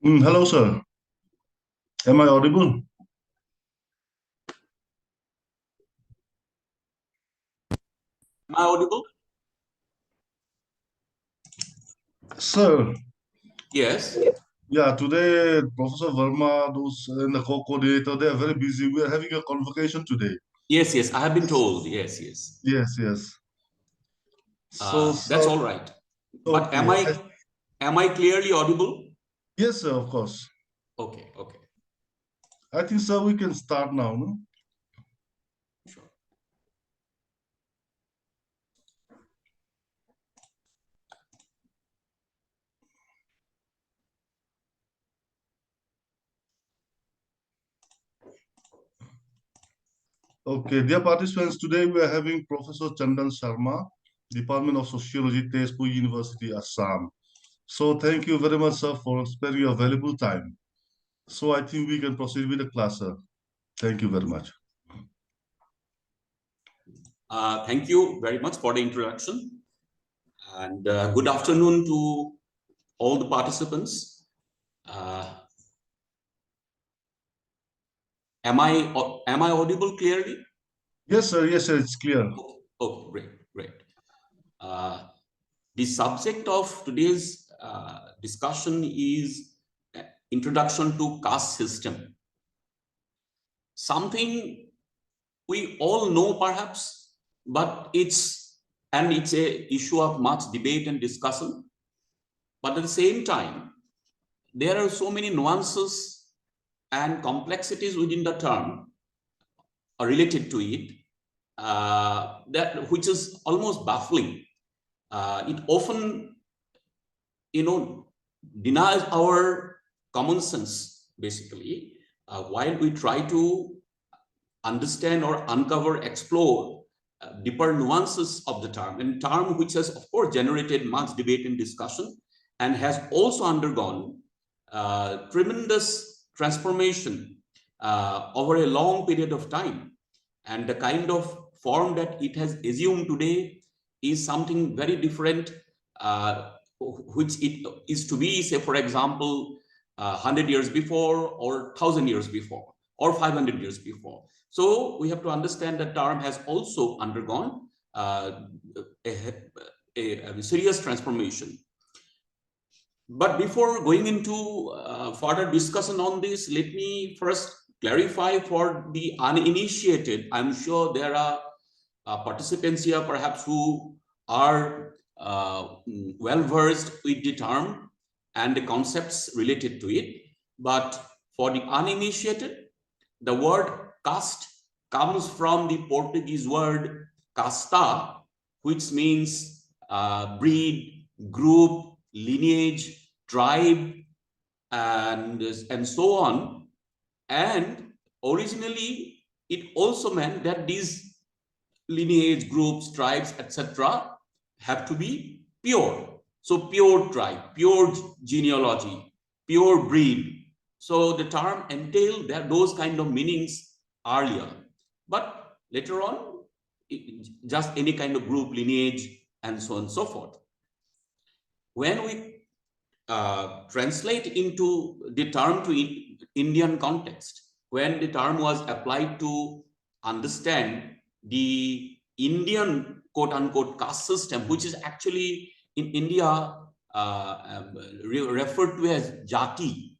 Hello, sir. Am I audible? Am I audible? Sir, Yes. yeah, today Professor Verma, those and the co-coordinator, they are very busy. We are having a convocation today. Yes, yes. I have been told. Yes, yes. Yes, yes. So, That's sir, all right. But okay. am I clearly audible? Yes, sir, of course. Okay, okay. I think, sir, we can start now, no? Sure. Okay, dear participants, today we are having Professor Chandan Sharma, Department of Sociology, Tezpur University, Assam. So thank you very much, sir, for sparing your valuable time. So I think we can proceed with the class, sir. Thank you very much. Thank you very much for the introduction. And good afternoon to all the participants. Am I audible clearly? Yes, sir. Yes, sir. It's clear. Oh, great, great. The subject of today's discussion is introduction to caste system. Something we all know perhaps, but it's a issue of much debate and discussion. But at the same time, there are so many nuances and complexities within the term related to it that which is almost baffling. It often, denies our common sense, basically, while we try to understand or uncover, explore deeper nuances of the term, and term which has, of course, generated much debate and discussion and has also undergone tremendous transformation over a long period of time. And the kind of form that it has assumed today is something very different, which it is to be, say, for example, 100 years before, or 1,000 years before, or 500 years before. So we have to understand that term has also undergone a serious transformation. But before going into further discussion on this, let me first clarify for the uninitiated. I'm sure there are participants here perhaps who are well versed with the term and the concepts related to it. But for the uninitiated, the word caste comes from the Portuguese word casta, which means breed, group, lineage, tribe, and so on. And originally, it also meant that these lineage, groups, tribes, etc. have to be pure. So pure tribe, pure genealogy, pure breed. So the term entailed that those kind of meanings earlier. But later on, just any kind of group, lineage, and so on and so forth. When we translate into the term to Indian context, when the term was applied to understand the Indian quote-unquote caste system, which is actually in India referred to as jati.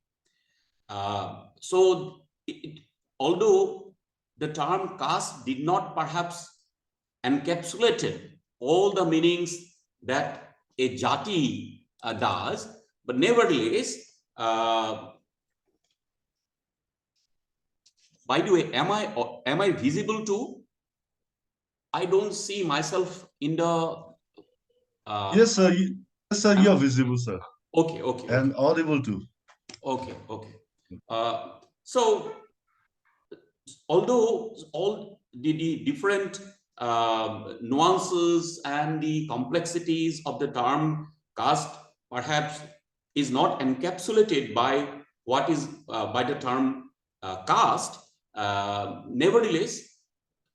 Although the term caste did not perhaps encapsulated all the meanings that a jati does, but nevertheless, by the way, am I visible too? I don't see myself in the. Yes, sir. Yes, sir. You are visible, sir. Okay, okay, and okay, audible too. okay, okay. So although all the different nuances and the complexities of the term caste perhaps is not encapsulated by what is by the term caste, nevertheless,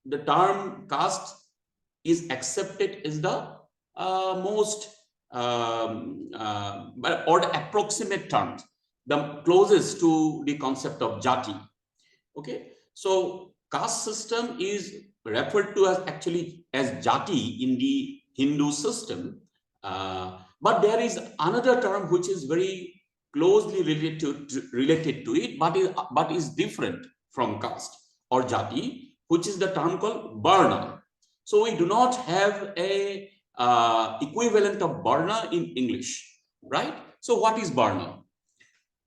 the term caste is accepted as the most or the approximate term, the closest to the concept of jati. Okay, so caste system is referred to as actually as jati in the Hindu system, but there is another term which is very closely related to it, but is different from caste or jati, which is the term called varna. So we do not have a equivalent of varna in English, right? So what is varna?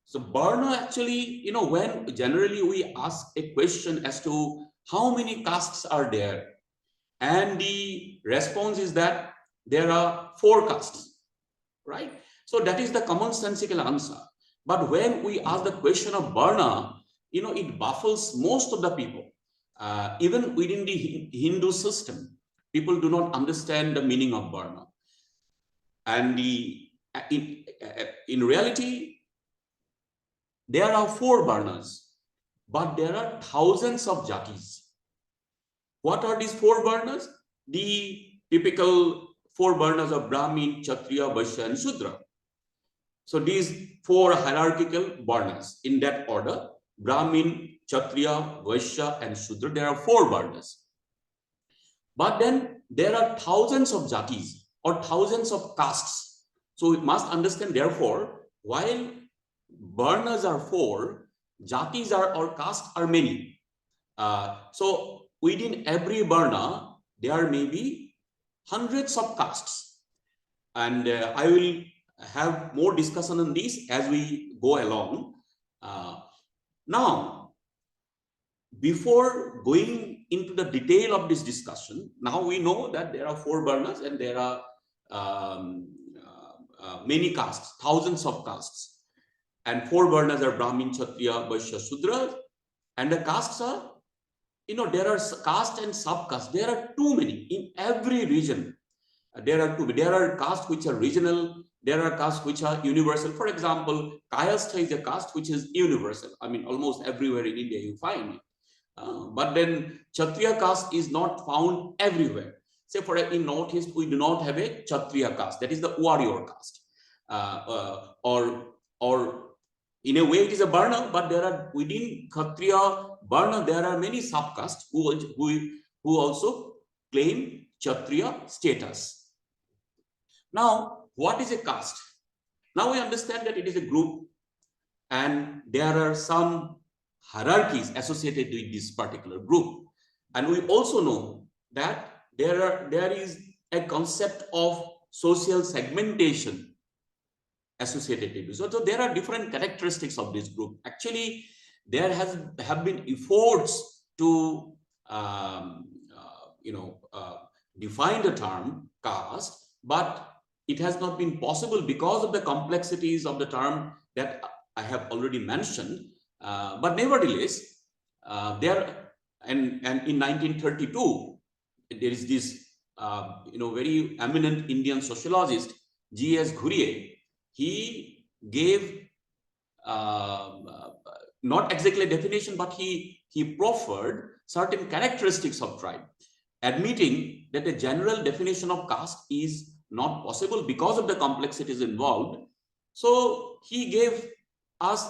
So Barna actually, when generally we ask a question as to how many castes are there, and the response is that there are 4 castes, right? So that is the commonsensical answer. But when we ask the question of Barna, it baffles most of the people. Even within the Hindu system, people do not understand the meaning of Barna. And in reality, there are 4 Varnas, but there are thousands of jatis. What are these 4 Varnas? The typical 4 Varnas of Brahmin, Kshatriya, Vaishya, and Shudra. So these 4 hierarchical Varnas in that order: Brahmin, Kshatriya, Vaishya, and Shudra. There are 4 Varnas. But then there are thousands of jatis or thousands of castes. So we must understand, therefore, while Varnas are 4, jatis are or castes are many. So within every Varna, there may be hundreds of castes. And I will have more discussion on this as we go along. Now, before going into the detail of this discussion, now we know that there are 4 Varnas and there are many castes, thousands of castes. And 4 Varnas are Brahmin, Kshatriya, Vaishya, Shudra. And the castes are, there are caste and subcaste. There are too many in every region. There are castes which are regional. There are castes which are universal. For example, Kayastha is a caste which is universal. I mean, almost everywhere in India you find it. But then Kshatriya caste is not found everywhere. Say in Northeast, we do not have a Kshatriya caste. That is the warrior caste. Or in a way it is a Varna, but there are within Kshatriya Varna, there are many subcastes who also claim Kshatriya status. Now, what is a caste? Now we understand that it is a group and there are some hierarchies associated with this particular group. And we also know that there is a concept of social segmentation associated with it. So there are different characteristics of this group. Actually, there have been efforts to define the term caste, but it has not been possible because of the complexities of the term that I have already mentioned. But nevertheless, there and in 1932, there is this very eminent Indian sociologist G.S. Ghurye. He gave not exactly a definition, but he proffered certain characteristics of tribe, admitting that a general definition of caste is not possible because of the complexities involved. So he gave us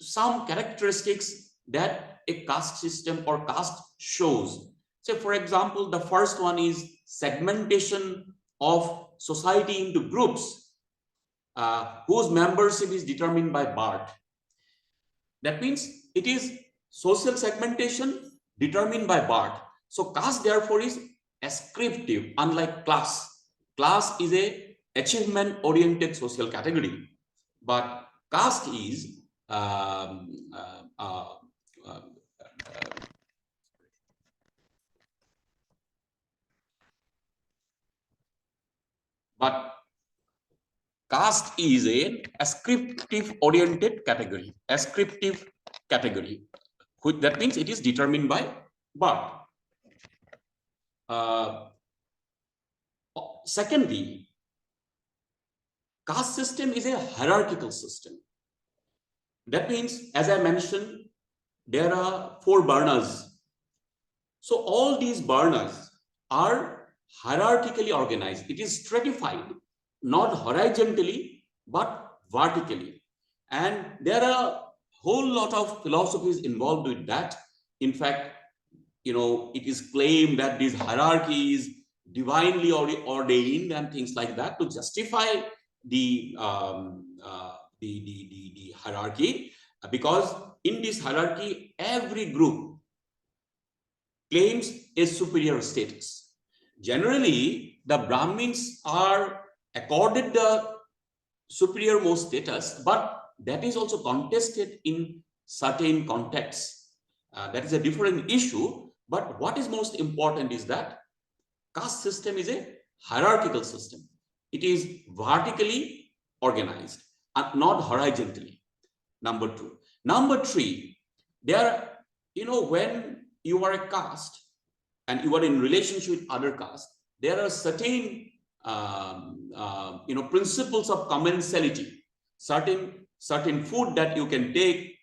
some characteristics that a caste system or caste shows. So for example, the first one is segmentation of society into groups whose membership is determined by birth. That means it is social segmentation determined by birth. So caste therefore is ascriptive, unlike class. Class is a achievement oriented social category, but caste is but caste is a ascriptive oriented category, ascriptive category, which that means it is determined by birth. Secondly, caste system is a hierarchical system. That means, as I mentioned, there are 4 varnas. So all these varnas are hierarchically organized. It is stratified, not horizontally, but vertically. And there are a whole lot of philosophies involved with that. In fact, it is claimed that this hierarchy is divinely ordained and things like that to justify the hierarchy, because in this hierarchy, every group claims a superior status. Generally, the Brahmins are accorded the superior most status, but that is also contested in certain contexts. That is a different issue. But what is most important is that caste system is a hierarchical system. It is vertically organized and not horizontally. Number 2. Number 3, there, when you are a caste and you are in relationship with other caste, there are certain principles of commensality, certain food that you can take,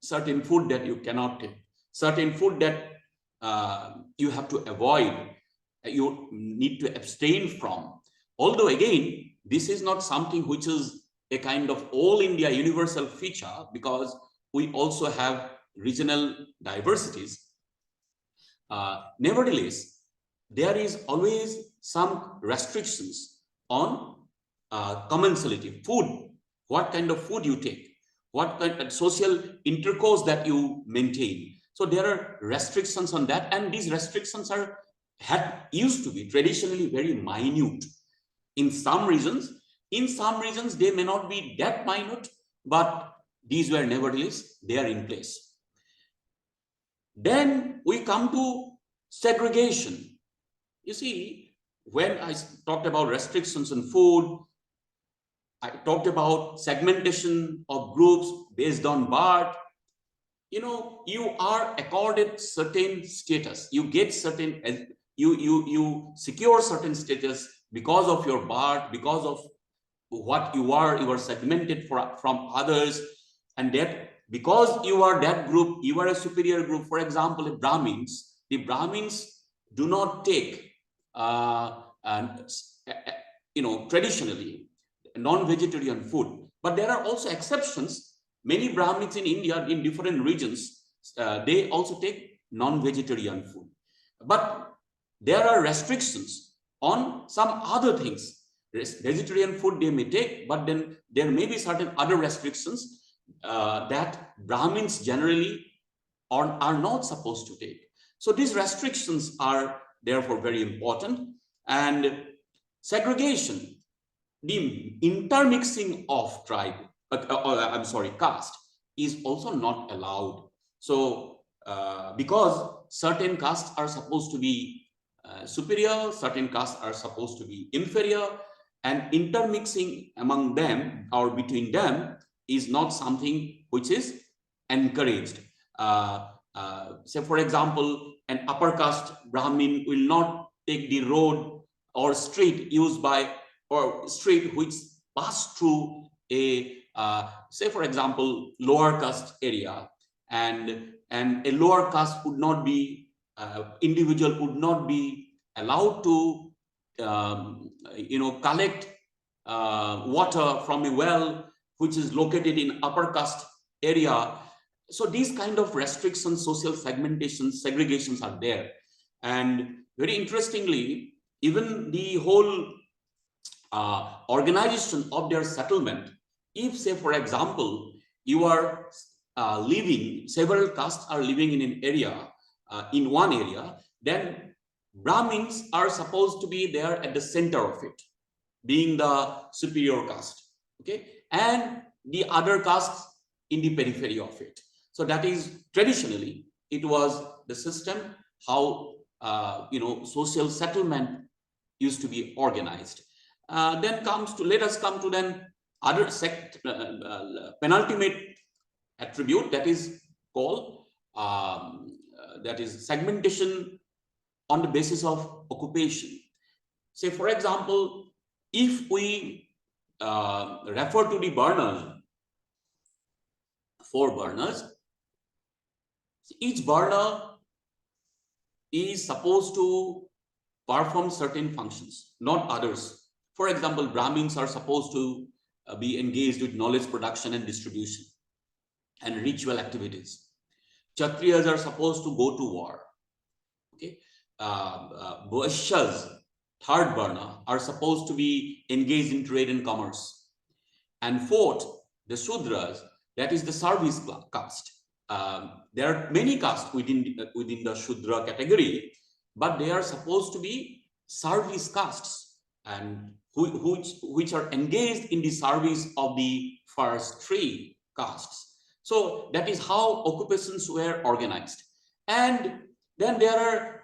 certain food that you cannot take, certain food that you have to avoid, you need to abstain from. Although again, this is not something which is a kind of all India universal feature, because we also have regional diversities. Nevertheless, there is always some restrictions on commensality, food, what kind of food you take, what kind of social intercourse that you maintain. So there are restrictions on that, and these restrictions used to be traditionally very minute. In some regions, they may not be that minute, but these were nevertheless, they are in place. Then we come to segregation. You see, when I talked about restrictions on food, I talked about segmentation of groups based on birth. You are accorded certain status. You get certain, you secure certain status because of your birth, because of what you are segmented from others, and that because you are that group, you are a superior group. For example, the Brahmins do not take traditionally non-vegetarian food, but there are also exceptions. Many Brahmins in India, in different regions, they also take non-vegetarian food, but there are restrictions on some other things. Vegetarian food they may take, but then there may be certain other restrictions that Brahmins generally are not supposed to take. So these restrictions are therefore very important. And segregation, the intermixing of caste is also not allowed. So because certain castes are supposed to be superior, certain castes are supposed to be inferior, and intermixing among them or between them is not something which is encouraged. Say, for example, an upper caste Brahmin will not take the road or street used by, or street which pass through a, say, for example, lower caste area, and a lower caste would not be, individual would not be allowed to collect water from a well which is located in upper caste area. So these kind of restrictions, social segmentations, segregations are there. And very interestingly, even the whole organization of their settlement, if, say, for example, you are living, several castes are living in an area, in one area, then Brahmins are supposed to be there at the center of it, being the superior caste, okay, and the other castes in the periphery of it. So that is, traditionally, it was the system how social settlement used to be organized. let us come to then other penultimate attribute, that is called that is segmentation on the basis of occupation. Say, for example, if we refer to the burners, 4 burners, each burner is supposed to perform certain functions, not others. For example, Brahmins are supposed to be engaged with knowledge production and distribution and ritual activities. Kshatriyas are supposed to go to war. Okay, Vaishyas, 3rd burner, are supposed to be engaged in trade and commerce. And 4th, the Shudras, that is the service caste. There are many castes within the Shudra category, but they are supposed to be service castes, and which are engaged in the service of the first 3 castes. So that is how occupations were organized. And then there are,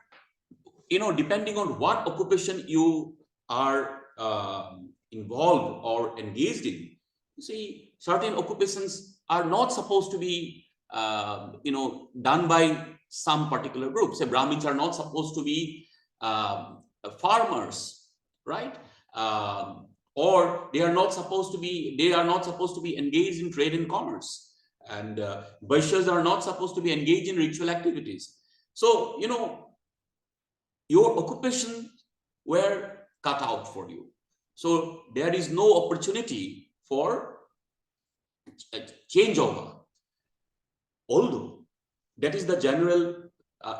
depending on what occupation you are involved or engaged in, you see, certain occupations are not supposed to be done by some particular group. Say, Brahmins are not supposed to be farmers, right? Or they are not supposed to be engaged in trade and commerce. And Vaishyas are not supposed to be engaged in ritual activities. So, your occupation were cut out for you. So there is no opportunity for a changeover. Although that is the general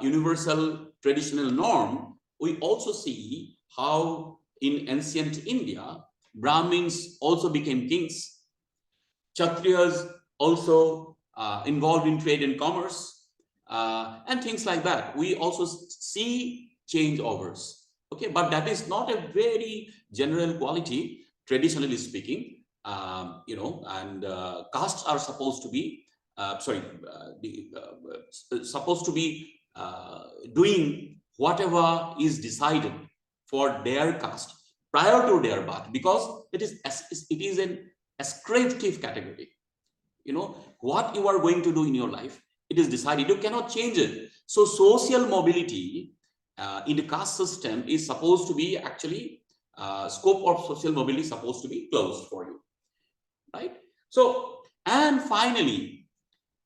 universal traditional norm, we also see how in ancient India, Brahmins also became kings. Kshatriyas also involved in trade and commerce, and things like that. We also see changeovers. Okay, but that is not a very general quality, traditionally speaking. And castes are supposed to be supposed to be doing whatever is decided for their caste prior to their birth, because it is an ascriptive category. What you are going to do in your life, it is decided. You cannot change it. So social mobility in the caste system is supposed to be actually scope of social mobility is supposed to be closed for you, right? So, and finally,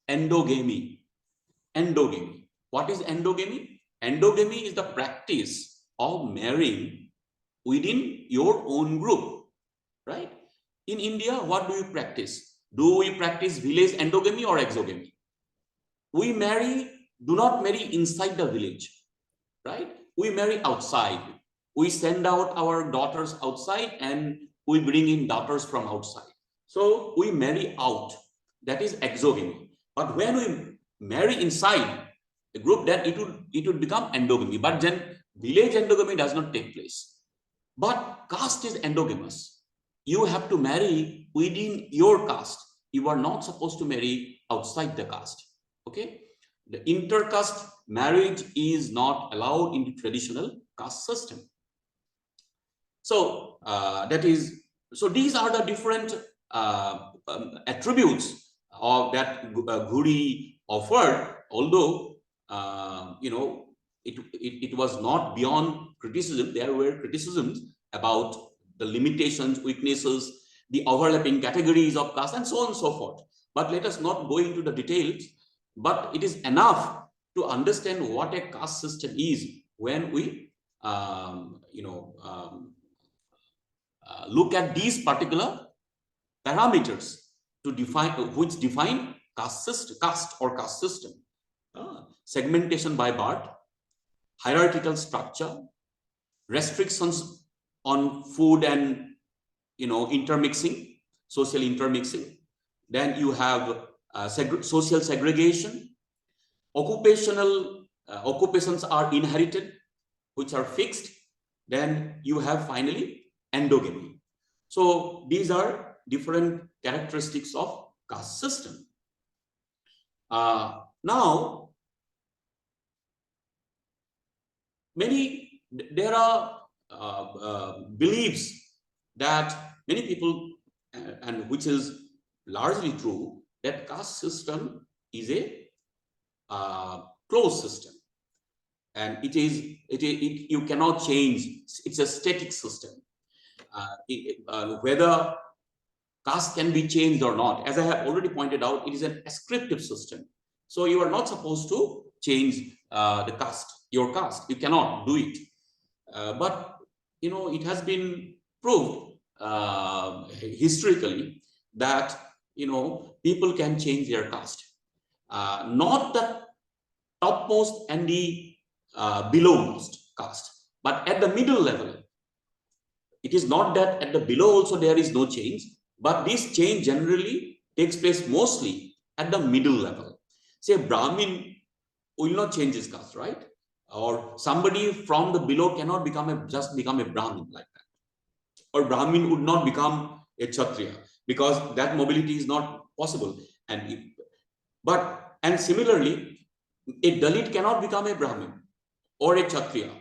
endogamy. What is endogamy? Endogamy is the practice of marrying within your own group, right? In India, what do we practice? Do we practice village endogamy or exogamy? We do not marry inside the village, right? We marry outside. We send out our daughters outside and we bring in daughters from outside. So we marry out. That is exogamy. But when we marry inside the group, then it would become endogamy. But then village endogamy does not take place. But caste is endogamous. You have to marry within your caste. You are not supposed to marry outside the caste. Okay? The intercaste marriage is not allowed in the traditional caste system. So these are the different attributes of that Ghuri offered, although it was not beyond criticism. There were criticisms about the limitations, weaknesses, the overlapping categories of caste, and so on and so forth. But let us not go into the details. But it is enough to understand what a caste system is when we look at these particular parameters to define caste system. Segmentation by birth, hierarchical structure, restrictions on food and intermixing, social intermixing. Then you have social segregation. Occupations are inherited, which are fixed. Then you have finally endogamy. So these are different characteristics of caste system. Now, there are beliefs that many people, and which is largely true, that caste system is a closed system, and you cannot change. It's a static system. Whether caste can be changed or not, as I have already pointed out, it is an ascriptive system. So you are not supposed to change the caste, your caste. You cannot do it. But it has been proved historically that people can change their caste. Not the topmost and the belowmost caste, but at the middle level. It is not that at the below also there is no change, but this change generally takes place mostly at the middle level. Say Brahmin will not change his caste, right? Or somebody from the below cannot just become a Brahmin like that. Or Brahmin would not become a Kshatriya, because that mobility is not possible. And similarly, a Dalit cannot become a Brahmin or a Kshatriya.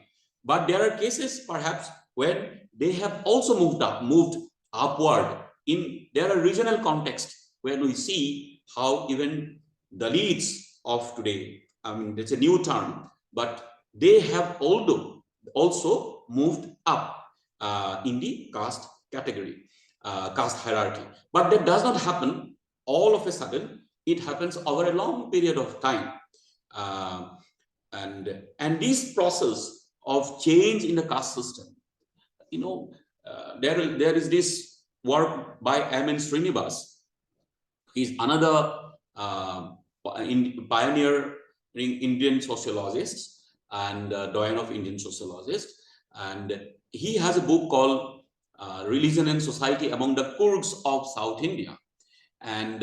But there are cases perhaps when they have also moved upward. There are regional contexts where we see how even Dalits of today, I mean, it's a new term, but they have also moved up in the caste category, caste hierarchy. But that does not happen all of a sudden. It happens over a long period of time. And this process of change in the caste system, there is this work by M.N. Srinivas. He's another pioneer Indian sociologist and doyen of Indian sociologists, and he has a book called Religion and Society Among the Kurds of South India, and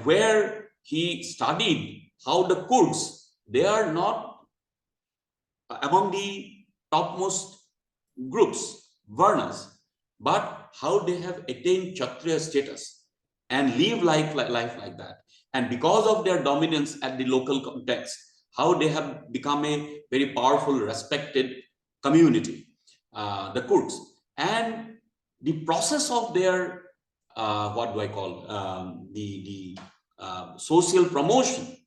where he studied how the Kurds, they are not among the topmost groups, varnas, but how they have attained Kshatriya status and live life like that. And because of their dominance at the local context, how they have become a very powerful, respected community, the Kurds. And the process of their, what do I call, the social promotion,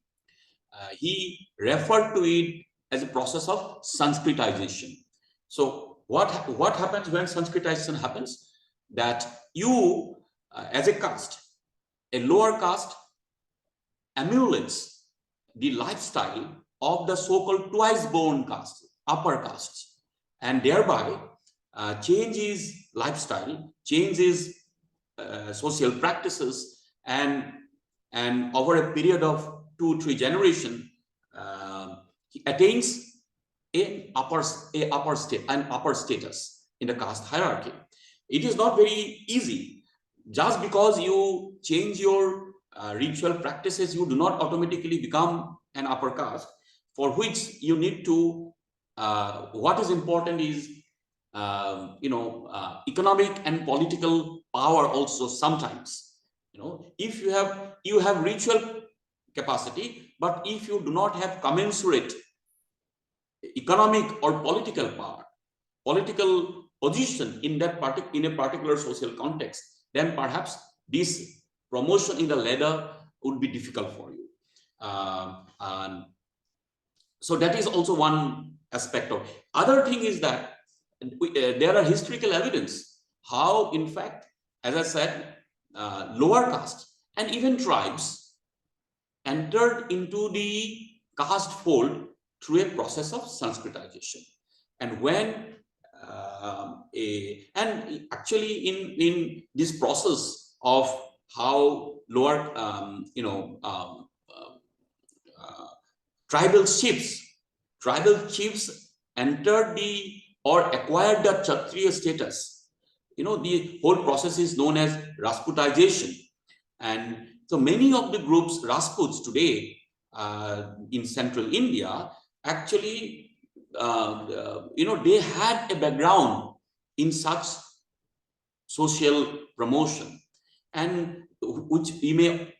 he referred to it as a process of Sanskritization. So what happens when Sanskritization happens? That you, as a caste, a lower caste, emulates the lifestyle of the so-called twice-born caste, upper castes, and thereby changes lifestyle, changes social practices, and over a period of 2-3 generations, he attains an upper status in the caste hierarchy. It is not very easy. Just because you change your ritual practices, you do not automatically become an upper caste, for which you need to, what is important is, economic and political power also sometimes. If you have ritual capacity, but if you do not have commensurate economic or political power, political position in a particular social context, then perhaps this promotion in the ladder would be difficult for you. And so that is also one aspect of it. Other thing is that there are historical evidence how, in fact, as I said, lower caste and even tribes entered into the caste fold through a process of Sanskritization. And when and actually in this process of how lower tribal chiefs entered or acquired the Kshatriya status, the whole process is known as Rasputization. And so many of the groups, Rajputs today in central India, actually they had a background in such social promotion, and which we may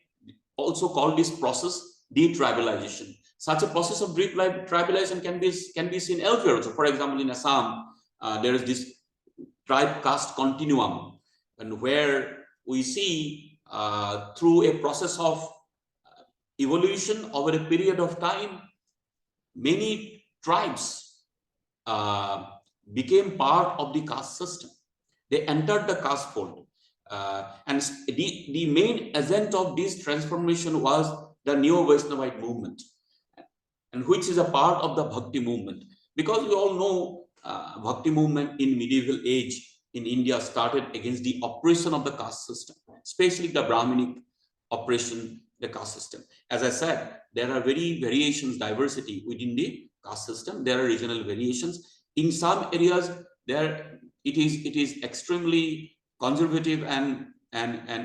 also call this process detribalization. Such a process of tribalization can be seen elsewhere. So, for example, in Assam, there is this tribe caste continuum, and where we see through a process of evolution over a period of time, many tribes became part of the caste system. They entered the caste fold. And the main agent of this transformation was the Neo-Vaishnavite movement, and which is a part of the Bhakti movement. Because we all know Bhakti movement in medieval age in India started against the oppression of the caste system, especially the Brahminic oppression, the caste system. As I said, there are variations, diversity within the caste system. There are regional variations. In some areas, it is extremely conservative and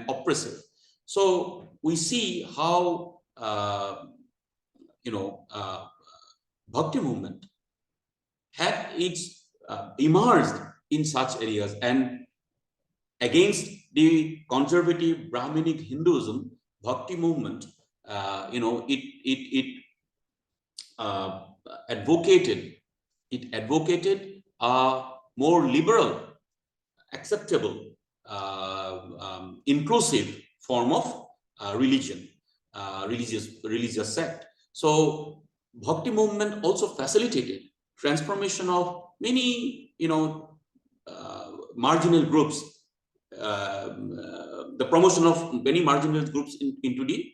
oppressive. So we see how Bhakti movement had its emerged in such areas, and against the conservative Brahminic Hinduism, Bhakti movement, it advocated a more liberal, acceptable, inclusive form of religion, religious sect. So Bhakti movement also facilitated transformation of many, marginal groups, the promotion of many marginal groups into the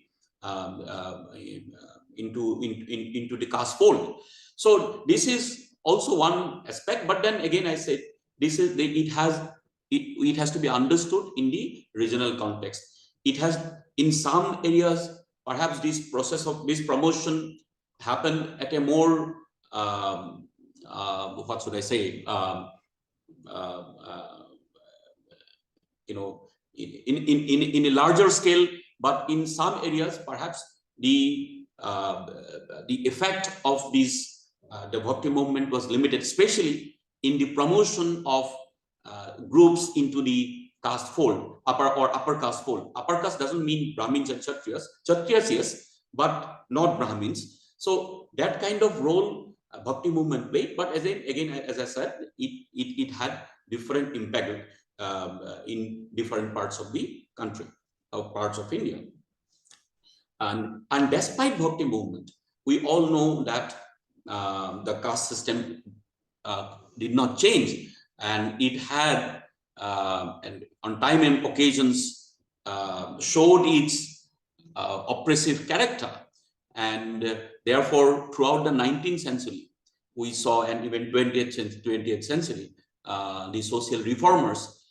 into the caste fold. So this is also one aspect. But then again, I said it has to be understood in the regional context. It has, in some areas, perhaps this process of this promotion happened at a more what should I say, in a larger scale. But in some areas, perhaps the effect of this the Bhakti movement was limited, especially in the promotion of groups into the caste fold, upper caste fold. Upper caste doesn't mean Brahmins and Kshatriyas. Kshatriyas, yes, but not Brahmins. So that kind of role Bhakti movement played. But again, as I said, it had different impact in different parts of the country, or parts of India. And despite Bhakti movement, we all know that the caste system did not change, and it had, and on time and occasions, showed its oppressive character. And therefore, throughout the 19th century, we saw, and even 20th century, the social reformers,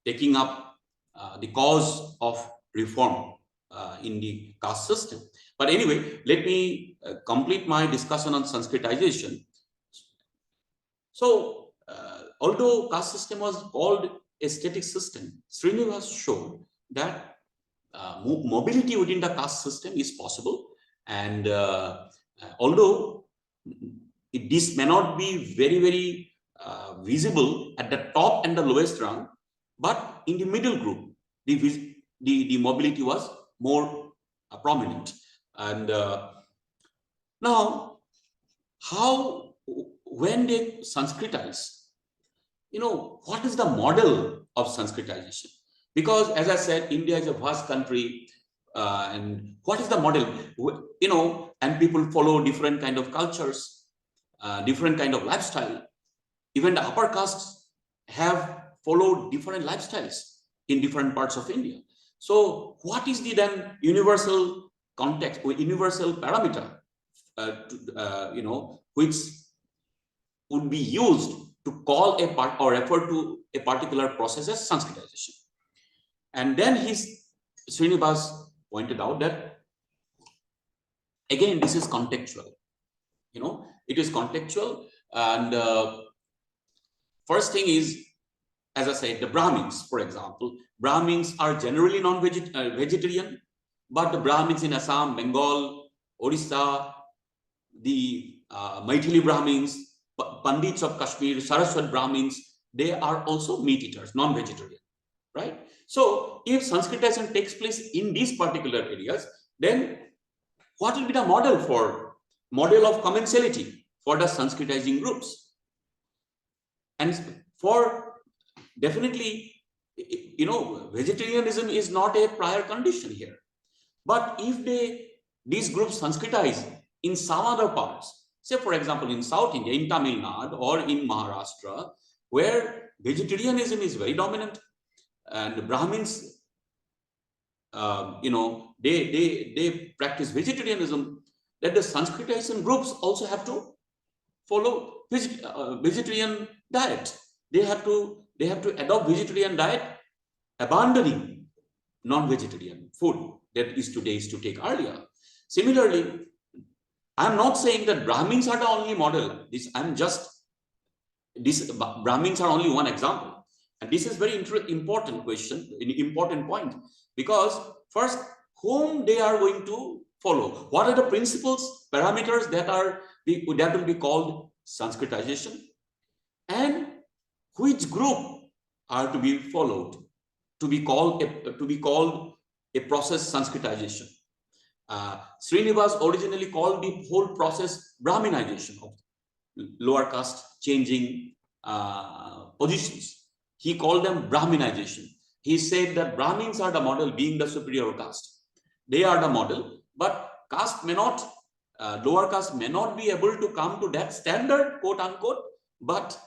taking up the cause of reform in the caste system. But anyway, let me complete my discussion on Sanskritization. So, although caste system was called a static system, Srinivas showed that mobility within the caste system is possible. And although this may not be very visible at the top and the lowest rung, but in the middle group, the mobility was more prominent. And now, when they Sanskritize, what is the model of Sanskritization? Because, as I said, India is a vast country, and what is the model? And people follow different kind of cultures, different kind of lifestyle. Even the upper castes have followed different lifestyles in different parts of India. So what is the then universal context or universal parameter, which would be used to call a part or refer to a particular process as Sanskritization? And then Srinivas pointed out that, again, this is contextual. It is contextual. And first thing is, as I said, the Brahmins, for example, Brahmins are generally non-vegetarian, but the Brahmins in Assam, Bengal, Orissa, the Maithili Brahmins, Pandits of Kashmir, Saraswat Brahmins, they are also meat eaters, non-vegetarian, right? So if Sanskritization takes place in these particular areas, then what will be the model of commensality for the Sanskritizing groups? And For definitely, vegetarianism is not a prior condition here. But if these groups Sanskritize in some other parts, say for example in South India, in Tamil Nadu or in Maharashtra, where vegetarianism is very dominant, and Brahmins, they practice vegetarianism, that the Sanskritization groups also have to follow vegetarian diet. They have to adopt vegetarian diet, abandoning non-vegetarian food that they used to take earlier. Similarly, I'm not saying that Brahmins are the only model. Brahmins are only one example. And this is very important question, an important point, because first, whom they are going to follow? What are the principles, parameters that will be called Sanskritization? And which group are to be followed to be called a process Sanskritization? Srinivas originally called the whole process Brahminization of lower caste changing positions. He called them Brahminization. He said that Brahmins are the model, being the superior caste. They are the model, but caste may not, lower caste may not be able to come to that standard, quote unquote, but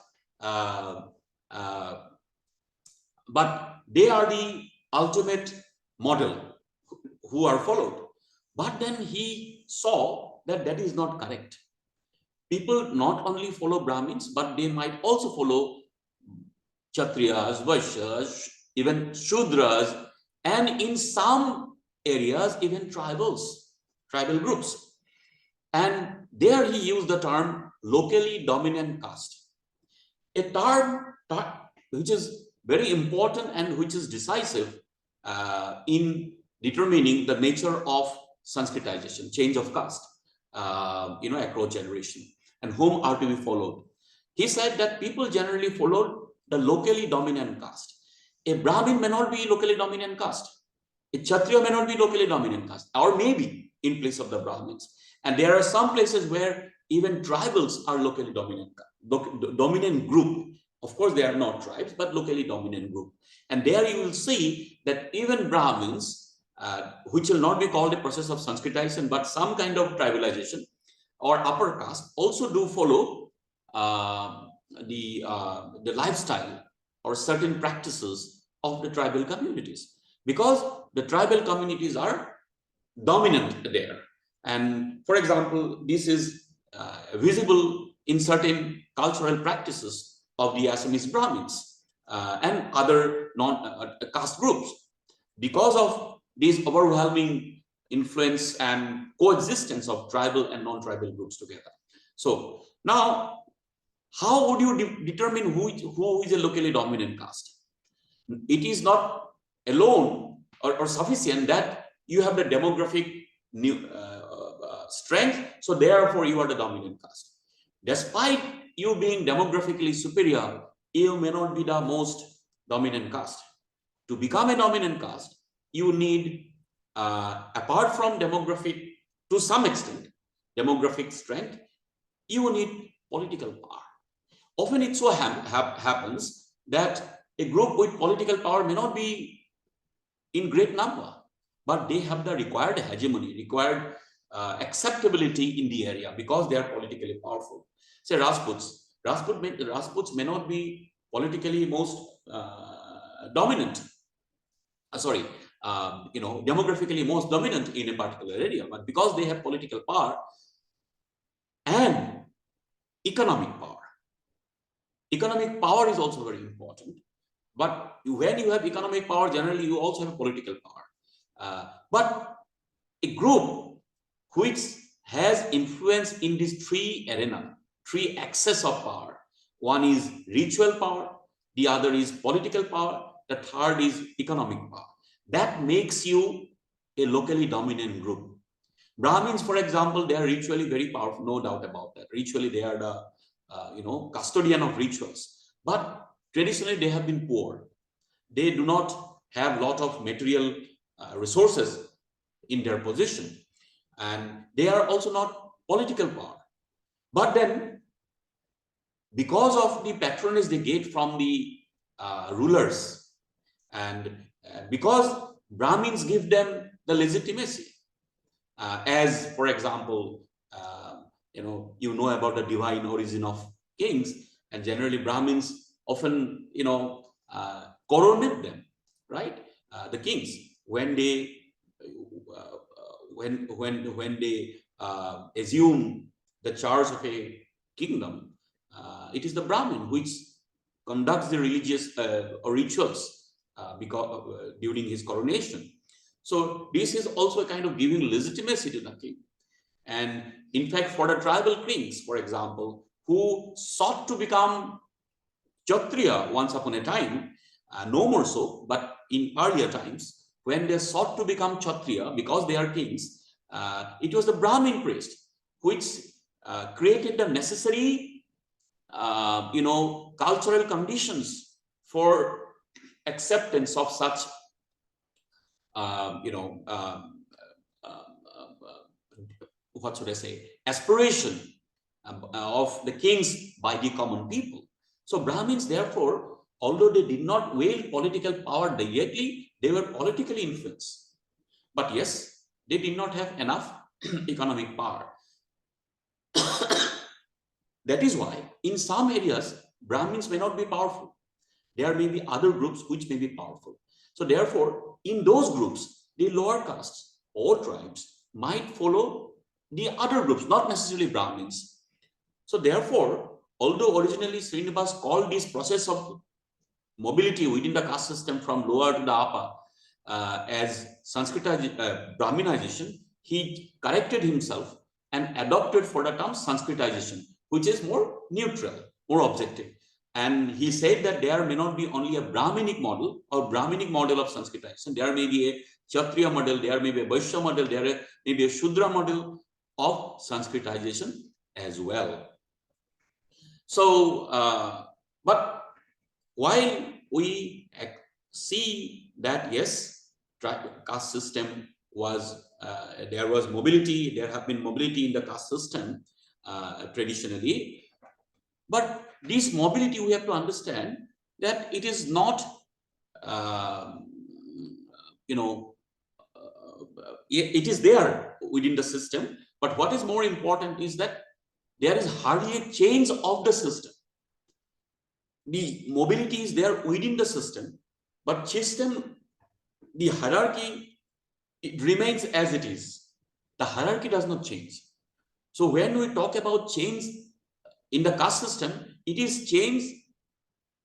they are the ultimate model who are followed. But then he saw that that is not correct. People not only follow Brahmins, but they might also follow Kshatriyas, Vaishyas, even Shudras, and in some areas, even tribal groups. And there he used the term locally dominant caste, a term which is very important and which is decisive in determining the nature of Sanskritization, change of caste, across generation, and whom are to be followed. He said that people generally followed the locally dominant caste. A Brahmin may not be locally dominant caste. A Kshatriya may not be locally dominant caste, or maybe in place of the Brahmins. And there are some places where even tribals are locally dominant group. Of course, they are not tribes, but locally dominant group. And there you will see that even Brahmins, which will not be called a process of Sanskritization, but some kind of tribalization or upper caste, also do follow the lifestyle or certain practices of the tribal communities, because the tribal communities are dominant there. And for example, this is visible in certain cultural practices of the Assamese Brahmins and other non-caste groups, because of this overwhelming influence and coexistence of tribal and non-tribal groups together. So now, how would you determine who is a locally dominant caste? It is not alone or sufficient that you have the demographic strength, so therefore you are the dominant caste. Despite you being demographically superior, you may not be the most dominant caste. To become a dominant caste, you need, apart from demographic, to some extent, demographic strength, you need political power. Often it so happens that a group with political power may not be in great number, but they have the required hegemony, required acceptability in the area because they are politically powerful. Say Rajputs may not be politically most dominant. Demographically most dominant in a particular area, but because they have political power and economic power. Economic power is also very important. But when you have economic power, generally you also have political power. But a group which has influence in these three axes of power. One is ritual power, the other is political power, the third is economic power. That makes you a locally dominant group. Brahmins, for example, they are ritually very powerful, no doubt about that. Ritually, they are the custodian of rituals. But traditionally, they have been poor. They do not have a lot of material resources in their position. And they are also not political power. But then because of the patronage they get from the rulers, and because Brahmins give them the legitimacy, as for example, you know about the divine origin of kings, and generally Brahmins often coronate them, right? The kings, when they when they assume the charge of a kingdom, it is the Brahmin which conducts the religious rituals during his coronation. So this is also a kind of giving legitimacy to the king. And in fact, for the tribal kings, for example, who sought to become Kshatriya once upon a time, no more so, but in earlier times, when they sought to become Kshatriya because they are kings, it was the Brahmin priest which created the necessary, cultural conditions for acceptance of such, what should I say, aspiration of the kings by the common people. So Brahmins, therefore, although they did not wield political power directly, they were politically influenced. But yes, they did not have enough economic power. That is why in some areas, Brahmins may not be powerful. There may be other groups which may be powerful. So therefore, in those groups, the lower castes or tribes might follow the other groups, not necessarily Brahmins. So therefore, although originally Srinivas called this process of mobility within the caste system from lower to the upper as Brahminization, he corrected himself and adopted for the term Sanskritization, which is more neutral, more objective. And he said that there may not be only a Brahminic model or Brahminic model of Sanskritization. There may be a Kshatriya model, there may be a Vaishya model, there may be a Shudra model of Sanskritization as well. So, but while we see that, yes, caste system was, there was mobility, there have been mobility in the caste system traditionally, but this mobility, we have to understand that it is not, it is there within the system, but what is more important is that there is hardly a change of the system. The mobility is there within the system, but system, the hierarchy, it remains as it is. The hierarchy does not change. So when we talk about change in the caste system, it is change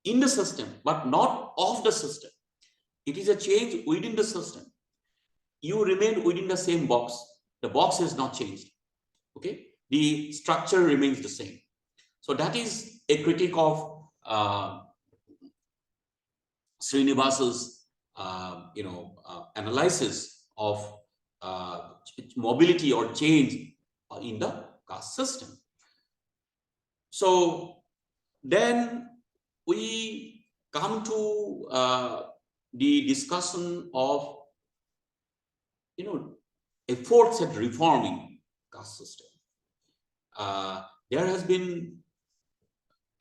in the system, but not of the system. It is a change within the system. You remain within the same box. The box is not changed. Okay, the structure remains the same. So that is a critique of Srinivas's analysis of mobility or change in the caste system. So then we come to the discussion of efforts at reforming caste system. There has been,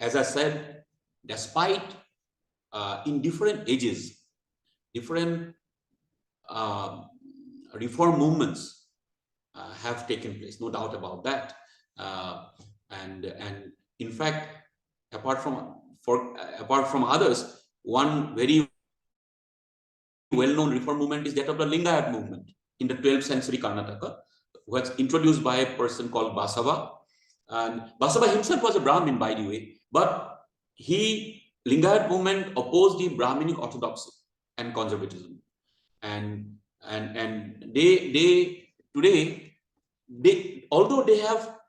as I said, despite in different ages, different reform movements have taken place, no doubt about that. And in fact, apart from others, one very well-known reform movement is that of the Lingayat movement in the 12th century Karnataka, was introduced by a person called Basava. And Basava himself was a Brahmin, by the way, but Lingayat movement opposed the Brahminic orthodoxy and conservatism, and they today, although they have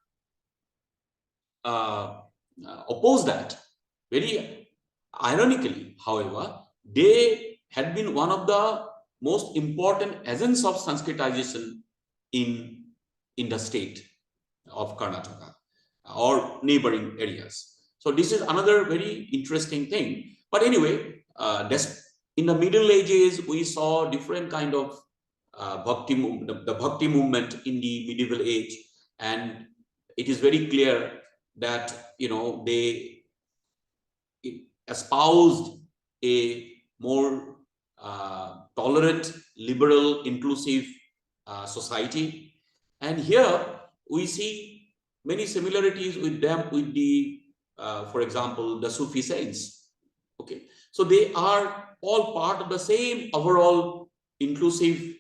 opposed that, very ironically, however, they had been one of the most important agents of Sanskritization in the state of Karnataka or neighboring areas. So this is another very interesting thing. But anyway, in the Middle Ages, we saw different kind of the bhakti movement in the medieval age, and it is very clear that they espoused a more tolerant, liberal, inclusive society. And here we see many similarities with them, with the, for example, the Sufi saints. Okay, so they are all part of the same overall inclusive,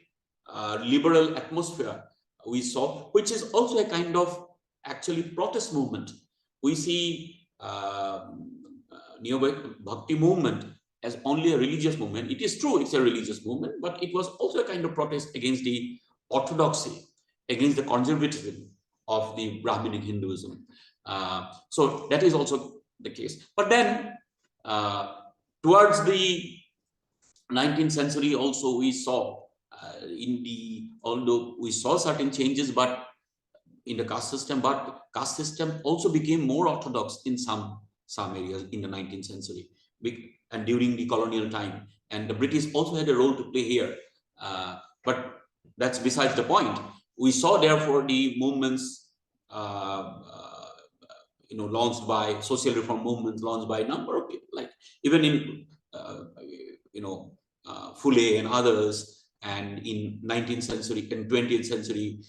liberal atmosphere we saw, which is also a kind of actually protest movement. We see Neo Bhakti movement as only a religious movement. It is true, it's a religious movement, but it was also a kind of protest against the orthodoxy, against the conservatism of the Brahminic Hinduism. So that is also the case. But then towards the 19th century also we saw although we saw certain changes but in the caste system, but caste system also became more orthodox in some areas in the 19th century and during the colonial time, and the British also had a role to play here, but that's besides the point. We saw therefore the movements launched by social reform movements, launched by a number of people, like even in Phule and others, and in 19th century and 20th century,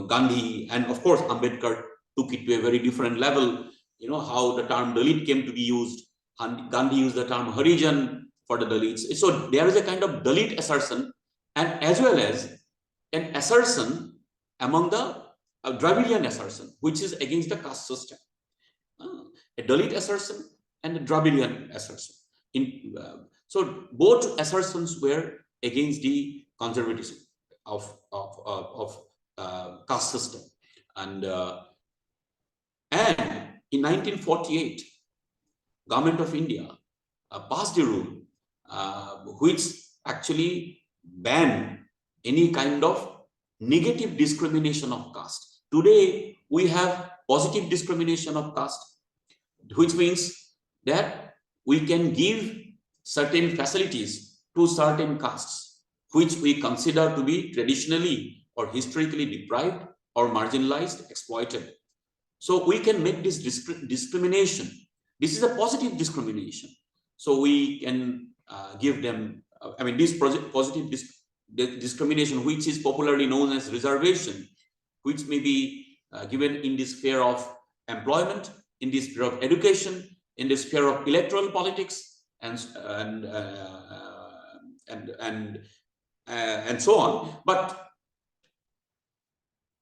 Gandhi, and of course Ambedkar took it to a very different level. How the term Dalit came to be used. Gandhi used the term Harijan for the Dalits. So there is a kind of Dalit assertion, and as well as an assertion among the Dravidian assertion, which is against the caste system. A Dalit assertion and a Dravidian assertion. So both assertions were against the conservatism of caste system. And in 1948, Government of India passed a rule which actually banned any kind of negative discrimination of caste. Today, we have positive discrimination of caste, which means that we can give certain facilities to certain castes, which we consider to be traditionally or historically deprived or marginalized, exploited. So we can make this discrimination. This is a positive discrimination. So we can give them, this positive discrimination, which is popularly known as reservation, which may be given in the sphere of employment, in the sphere of education, in the sphere of electoral politics, and so on. But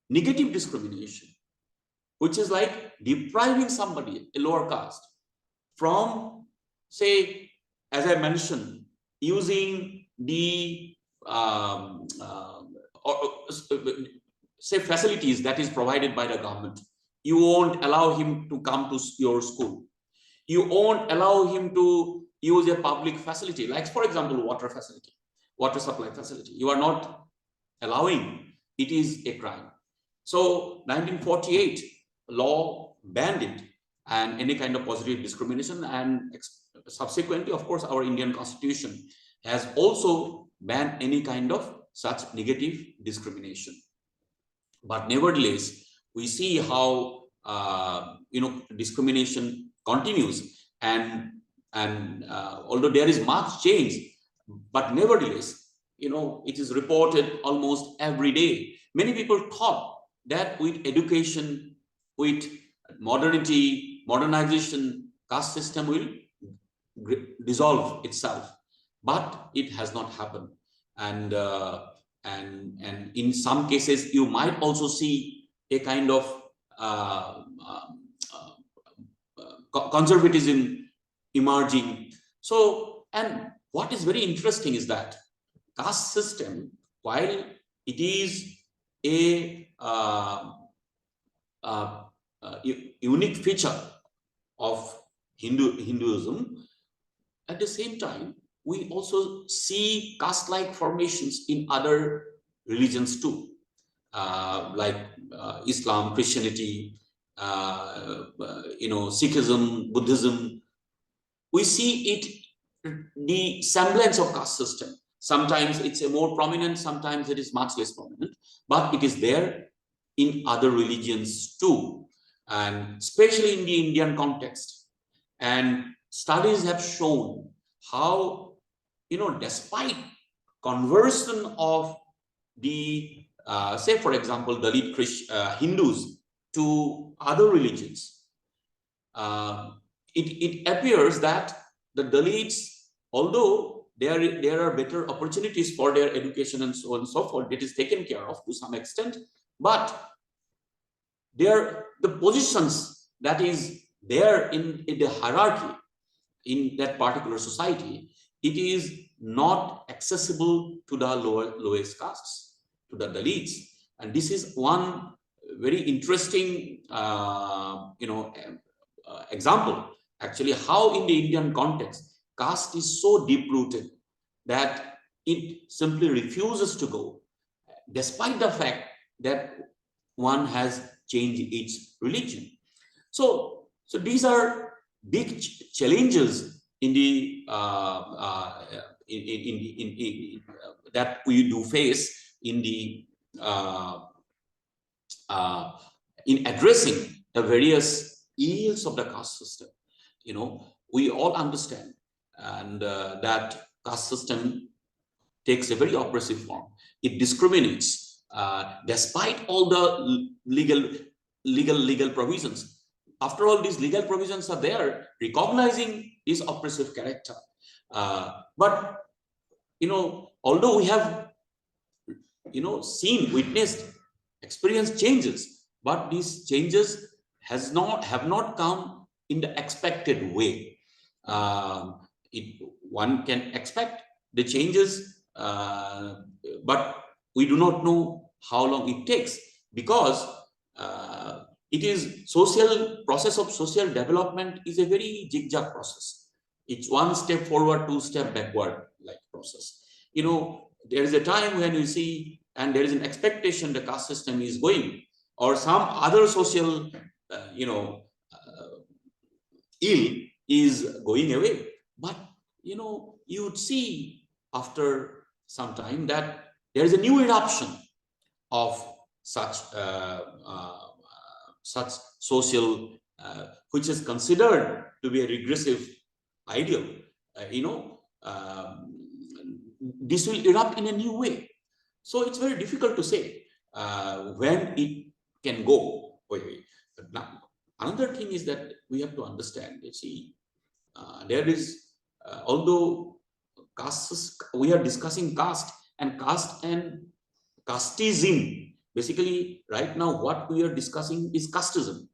negative discrimination, which is like depriving somebody, a lower caste, from, say, as I mentioned, using the say facilities that is provided by the government. You won't allow him to come to your school. You won't allow him to use a public facility, like, for example, water facility, water supply facility. You are not allowing. It is a crime. So 1948 law banned it, and any kind of positive discrimination, and subsequently, of course, our Indian Constitution has also banned any kind of such negative discrimination. But nevertheless, we see how discrimination continues, and although there is much change, but nevertheless, it is reported almost every day. Many people thought that with education, with modernity, modernization, caste system will dissolve itself, but it has not happened. And in some cases, you might also see a kind of conservatism emerging. So, and what is very interesting is that caste system, while it is a unique feature of Hinduism, at the same time, we also see caste-like formations in other religions too, like Islam, Christianity, Sikhism, Buddhism. We see it, the semblance of caste system. Sometimes it's a more prominent, sometimes it is much less prominent, but it is there in other religions too. and especially in the Indian context. And studies have shown how, despite conversion of the, say, for example, Dalit Hindus to other religions, it appears that the Dalits, although there are better opportunities for their education and so on and so forth, it is taken care of to some extent, but the positions that is there in the hierarchy in that particular society, it is not accessible to the lowest castes, to the Dalits. And this is one very interesting example, actually, how in the Indian context caste is so deep rooted that it simply refuses to go, despite the fact that one has changed its religion. So these are big challenges in the that we do face in the in addressing the various ills of the caste system. We all understand and that caste system takes a very oppressive form. It discriminates despite all the legal provisions. After all, these legal provisions are there recognizing this oppressive character. But although we have witnessed, experienced changes, but these changes have not come in the expected way. One can expect the changes, but we do not know how long it takes, because it is process of social development is a very zigzag process. It's one step forward, two step backward like process. There is a time when we see, and there is an expectation the caste system is going, or some other social, ill is going away. But, you would see after some time that there is a new eruption of such social, which is considered to be a regressive ideal. This will erupt in a new way. So it's very difficult to say when it can go away. But now, another thing is that we have to understand, there is, although we are discussing caste and casteism. Basically, right now, what we are discussing is casteism.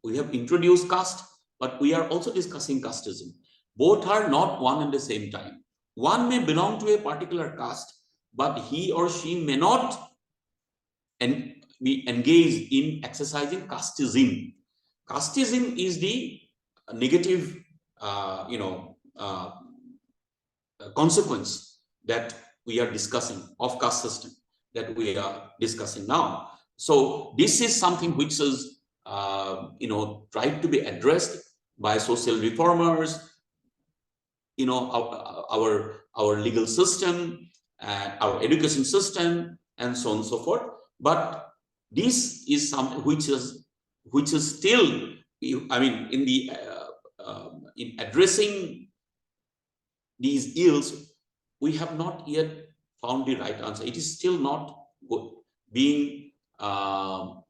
We have introduced caste, but we are also discussing casteism. Both are not one at the same time. One may belong to a particular caste, but he or she may not be engaged in exercising casteism. Casteism is the negative, consequence that we are discussing of caste system that we are discussing now. So this is something which is, tried to be addressed by social reformers, our legal system, our education system, and so on and so forth. But this is something which is still, in the in addressing these ills, we have not yet found the right answer. It is still not good being, or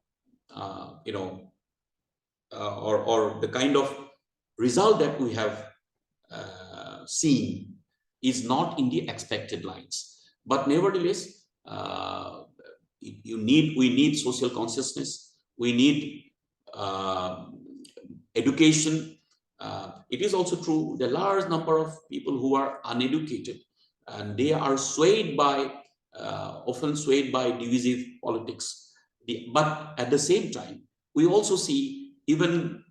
the kind of result that we have seen is not in the expected lines. But nevertheless, we need social consciousness. We need education. It is also true the large number of people who are uneducated, and they are often swayed by divisive politics. But at the same time, we also see even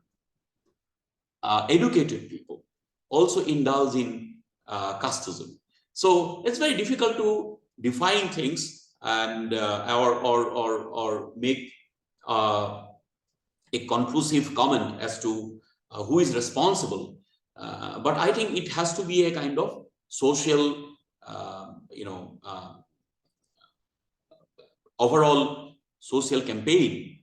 educated people also indulge in casteism. So it's very difficult to define things and or make a conclusive comment as to who is responsible. But I think it has to be a kind of social, overall social campaign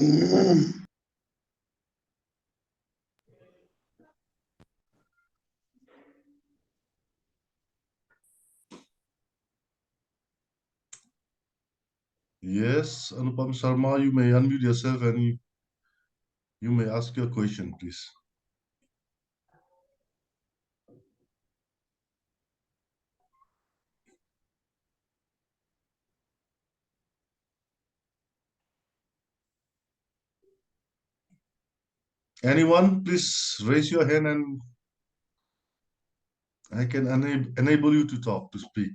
Yes, Anupam Sharma, you may unmute yourself and you may ask your question, please. Anyone, please raise your hand and I can enable you to talk, to speak.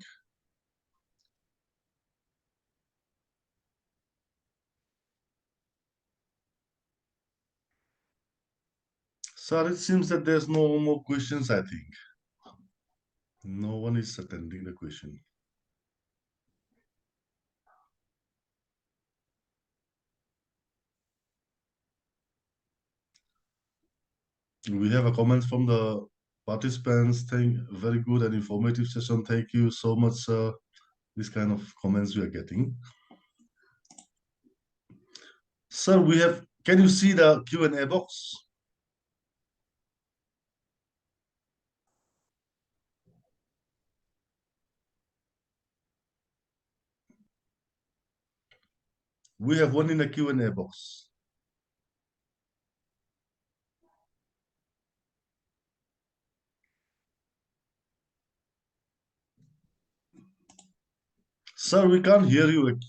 Sir, it seems that there's no more questions, I think. No one is attending the question. We have a comment from the participants. Very good and informative session. Thank you so much, sir. This kind of comments we are getting. Sir, can you see the Q&A box? We have one in the Q&A box. Sir, we can't hear you.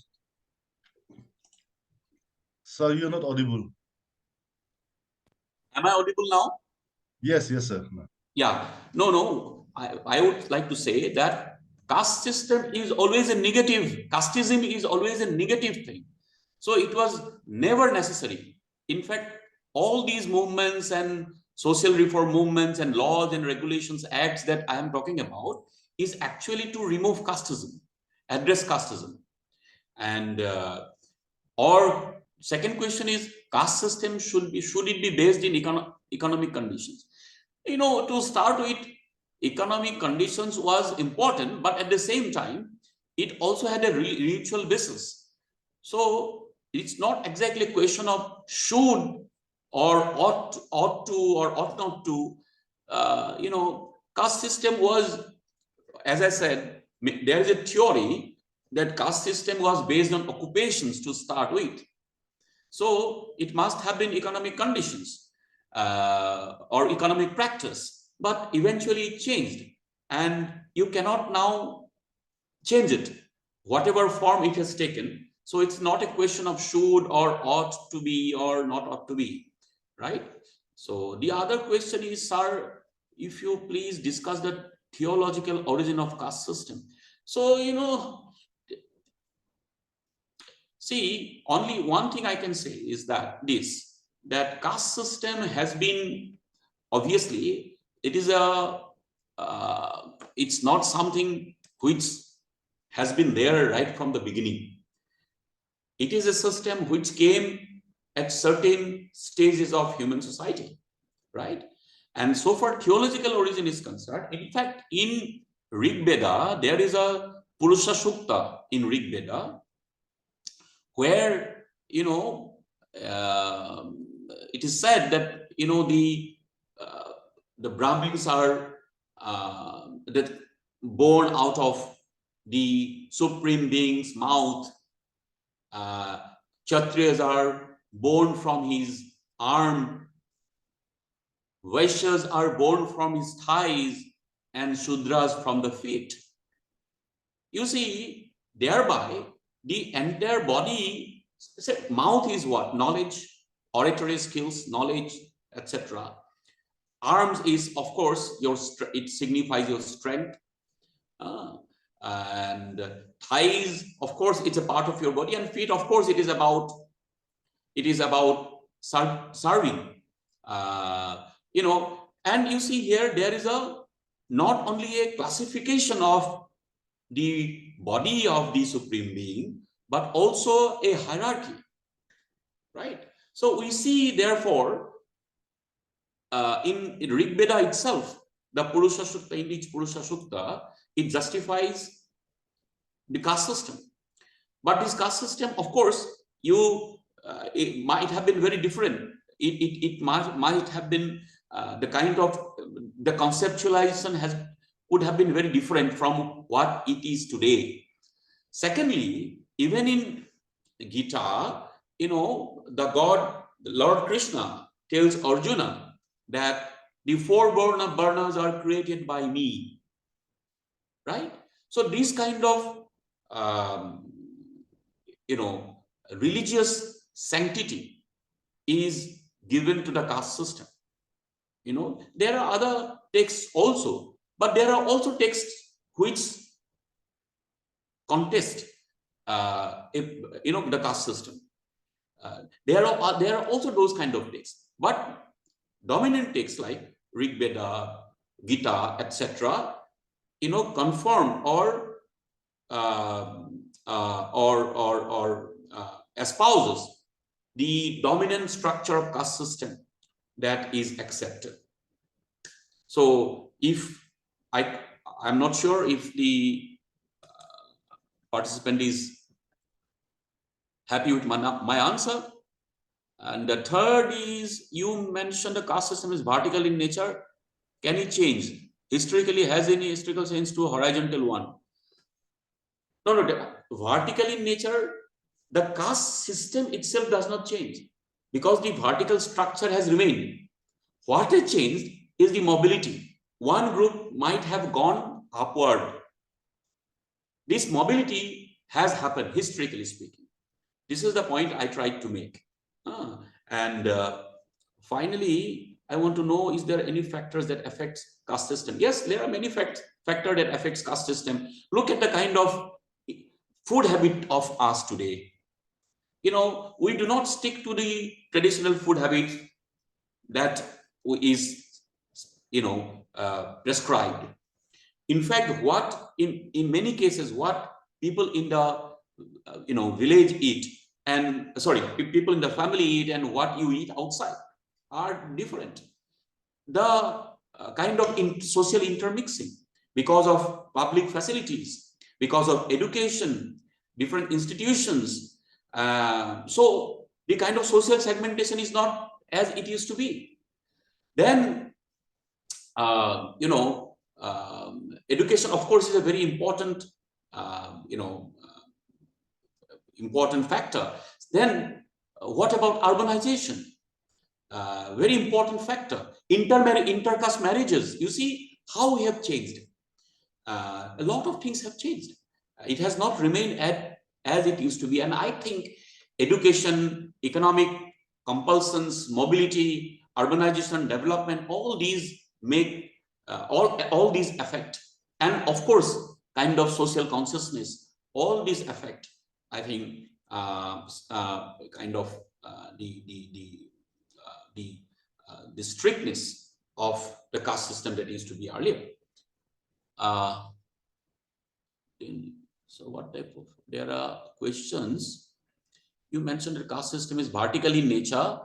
Sir, you're not audible. Am I audible now? Yes, sir. Yeah, no. I would like to say that caste system is always a negative. Casteism is always a negative thing. So it was never necessary. In fact, all these movements and social reform movements and laws and regulations, acts that I am talking about is actually to remove casteism, address casteism. And or second question is, caste system should it be based in economic conditions? To start with, economic conditions was important, but at the same time, it also had a ritual basis. So it's not exactly a question of should or ought to or ought not to. Caste system was, as I said, there is a theory that caste system was based on occupations to start with. So it must have been economic conditions or economic practice, but eventually it changed, and you cannot now change it, whatever form it has taken. So it's not a question of should or ought to be or not ought to be, right? So the other question is, sir, if you please discuss the theological origin of caste system. So, see, only one thing I can say is that caste system has been, obviously, it's not something which has been there right from the beginning. It is a system which came at certain stages of human society, right? And so far theological origin is concerned, in fact, in Rig Veda, there is a Purusha Sukta in Rig Veda, where it is said that the Brahmins are that born out of the supreme being's mouth. Kshatriyas are born from his arm. Vaishyas are born from his thighs, and Shudras from the feet. You see, thereby the entire body, mouth is what? Knowledge, oratory skills, knowledge, etc. Arms is, of course, it signifies your strength. And thighs, of course, it's a part of your body, and feet, of course, it is about serving. And you see here, there is not only a classification of the body of the supreme being, but also a hierarchy, right? So we see, therefore, in Rig Veda itself, the Purusha Sukta, in each Purusha Sukta, it justifies the caste system. But this caste system, of course, you it might have been very different. It might have been the kind of the conceptualization would have been very different from what it is today. Secondly, even in Gita, the Lord Krishna tells Arjuna that the four varnas are created by me, right? So this kind of religious sanctity is given to the caste system. There are other texts also, but there are also texts which contest the caste system. There are also those kind of texts, but dominant texts like Rig Veda, Gita, etc., confirm or espouses the dominant structure of caste system that is accepted. So if I'm not sure if the participant is happy with my answer. And the third is, you mentioned the caste system is vertical in nature. Can it change? Historically, has any historical sense to a horizontal one? No. Vertical in nature, the caste system itself does not change because the vertical structure has remained. What has changed is the mobility. One group might have gone upward. This mobility has happened, historically speaking. This is the point I tried to make. And finally, I want to know, is there any factors that affect caste system? Yes, there are many factors that affects caste system. Look at the kind of food habit of us today. We do not stick to the traditional food habit that is, prescribed. In fact, what in many cases, what people in the village eat, and people in the family eat, and what you eat outside are different. The kind of social intermixing because of public facilities, because of education, different institutions. So the kind of social segmentation is not as it used to be. Then, education, of course, is a very important, important factor. Then, what about urbanization? Very important factor. Intercaste marriages. You see how we have changed. A lot of things have changed. It has not remained as it used to be. And I think education, economic compulsions, mobility, urbanization, development, all these make all these affect. And of course, kind of social consciousness, all these affect, I think, kind of the strictness of the caste system that used to be earlier. So what type of, there are questions. You mentioned the caste system is vertical in nature.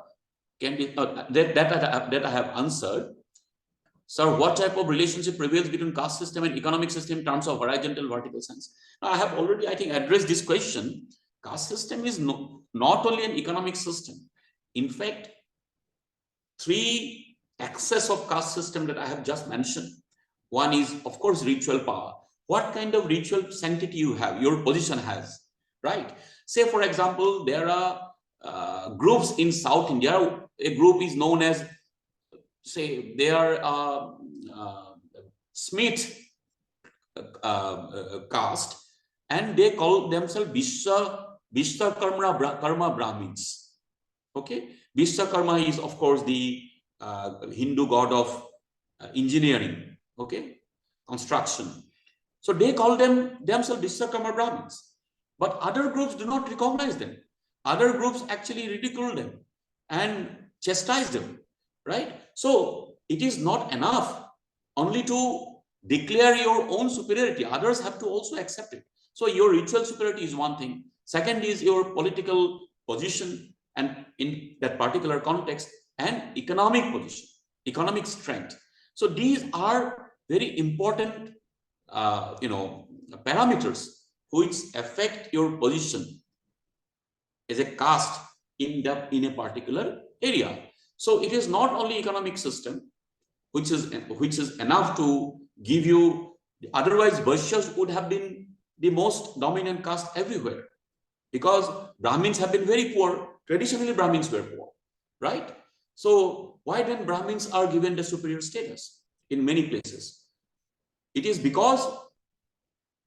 Can be that I have answered. Sir, what type of relationship prevails between caste system and economic system in terms of horizontal vertical sense? Now, I have already, I think, addressed this question. Caste system is not only an economic system. In fact, three axes of caste system that I have just mentioned. One is, of course, ritual power. What kind of ritual sanctity you have, your position has, right? Say, for example, there are groups in South India. A group is known as, say, they are Smith caste, and they call themselves Vishwakarma Brahmins. Okay, Vishwakarma is, of course, the Hindu god of engineering, okay, construction. So they call themselves Vishwakarma Brahmins, but other groups do not recognize them. Other groups actually ridicule them and chastise them, right? So it is not enough only to declare your own superiority. Others have to also accept it. So your ritual superiority is one thing. Second is your political position, and in that particular context, and economic position, economic strength. So these are very important, parameters which affect your position as a caste in depth in a particular area. So it is not only economic system which is enough to give you, otherwise Vaishyas would have been the most dominant caste everywhere, because Brahmins have been very poor. Traditionally Brahmins were poor, right? So why then Brahmins are given the superior status in many places? It is because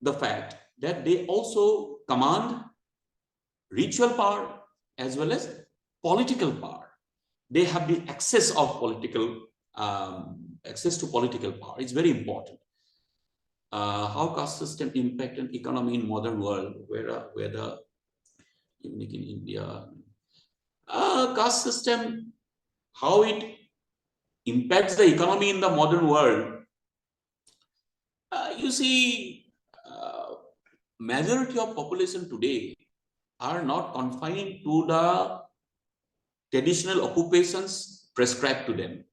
the fact that they also command ritual power as well as political power. They have the access to political power. It's very important. How caste system impact an economy in modern world, where the unique in India, caste system, how it impacts the economy in the modern world. You see, majority of population today are not confined to the traditional occupations prescribed to them.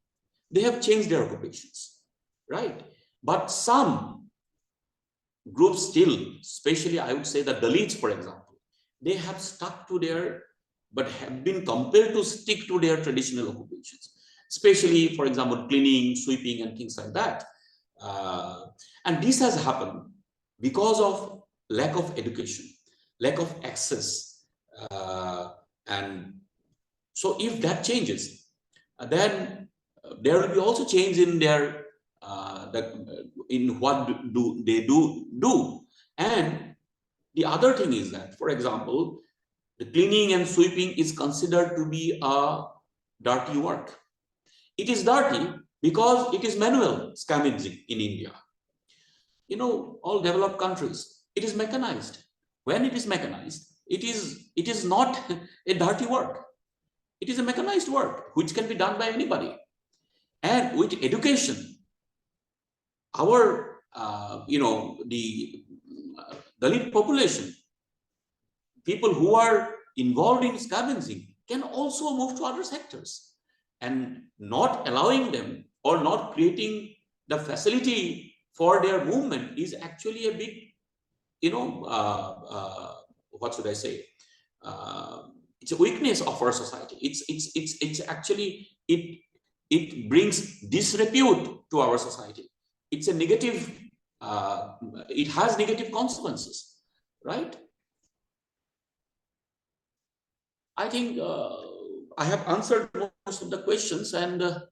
They have changed their occupations, right? But some groups still, especially I would say the Dalits, for example, they have stuck to their, but have been compelled to stick to their traditional occupations, especially, for example, cleaning, sweeping, and things like that. And this has happened because of lack of education, lack of access. And so if that changes, then there will be also change in their in what do they do. And the other thing is that, for example, the cleaning and sweeping is considered to be a dirty work. It is dirty because it is manual scavenging in India. You know, all developed countries, it is mechanized. When it is mechanized, it is not a dirty work. It is a mechanized work which can be done by anybody. And with education, our the Dalit population, people who are involved in scavenging, can also move to other sectors, and not allowing them or not creating the facility for their movement is actually a big, what should I say? It's a weakness of our society. It's actually, it brings disrepute to our society. It's a negative. It has negative consequences, right? I think I have answered most of the questions. And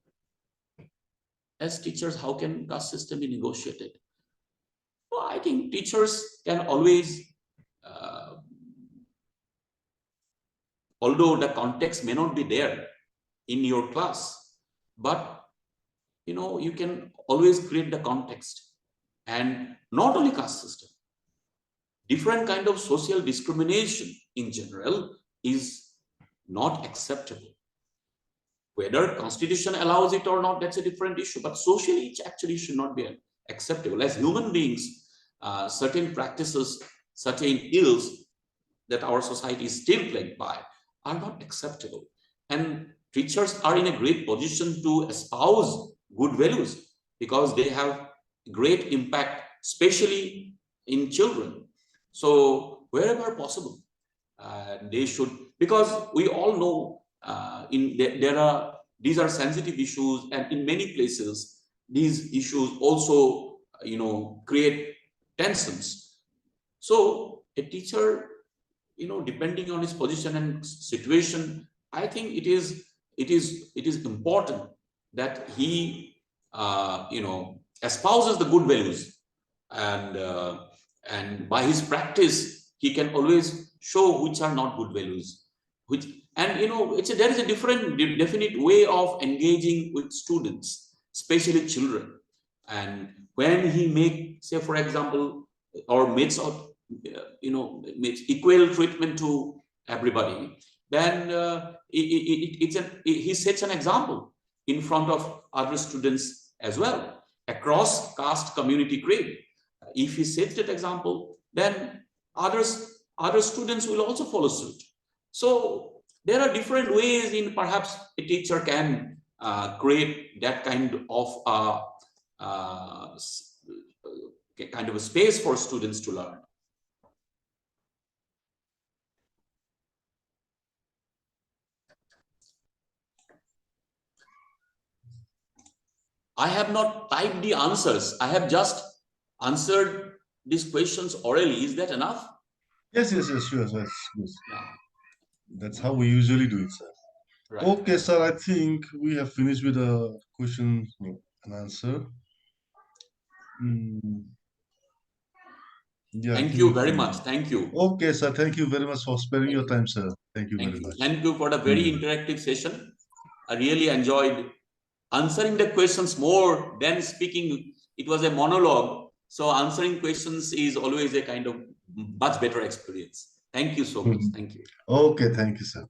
as teachers, how can caste system be negotiated? Well, I think teachers can always, although the context may not be there in your class, but you can always create the context. And not only caste system, different kind of social discrimination in general is not acceptable. Whether constitution allows it or not, that's a different issue, but socially it actually should not be acceptable. As human beings, certain practices, certain ills that our society is still plagued by are not acceptable. And teachers are in a great position to espouse good values, because they have great impact, especially in children. So wherever possible, they should, because we all know these are sensitive issues, and in many places these issues also create tensions. So a teacher, depending on his position and situation, I think it is important that he espouses the good values, and by his practice he can always show which are not good values, and there is a definite way of engaging with students, especially children. And when he make, say for example, or makes makes equal treatment to everybody, then he sets an example in front of other students as well, across caste, community, creed. If he sets that example, then other students will also follow suit. So there are different ways in perhaps a teacher can create that kind of a space for students to learn. I have not typed the answers. I have just answered these questions orally. Is that enough? Yes, yes, yes, sure, sir. Yes. Yeah. That's how we usually do it, sir. Right. Okay, sir, I think we have finished with the question and answer. Mm, yeah, I Thank think you we very much. finished. Thank you. Okay, sir, thank you very much for sparing Thank your you. time, sir. Thank you Thank very you. much. Thank you for the very Mm. interactive session. I really enjoyed answering the questions more than speaking. It was a monologue. So answering questions is always a kind of much better experience. Thank you so much. Thank you. Okay, thank you, sir.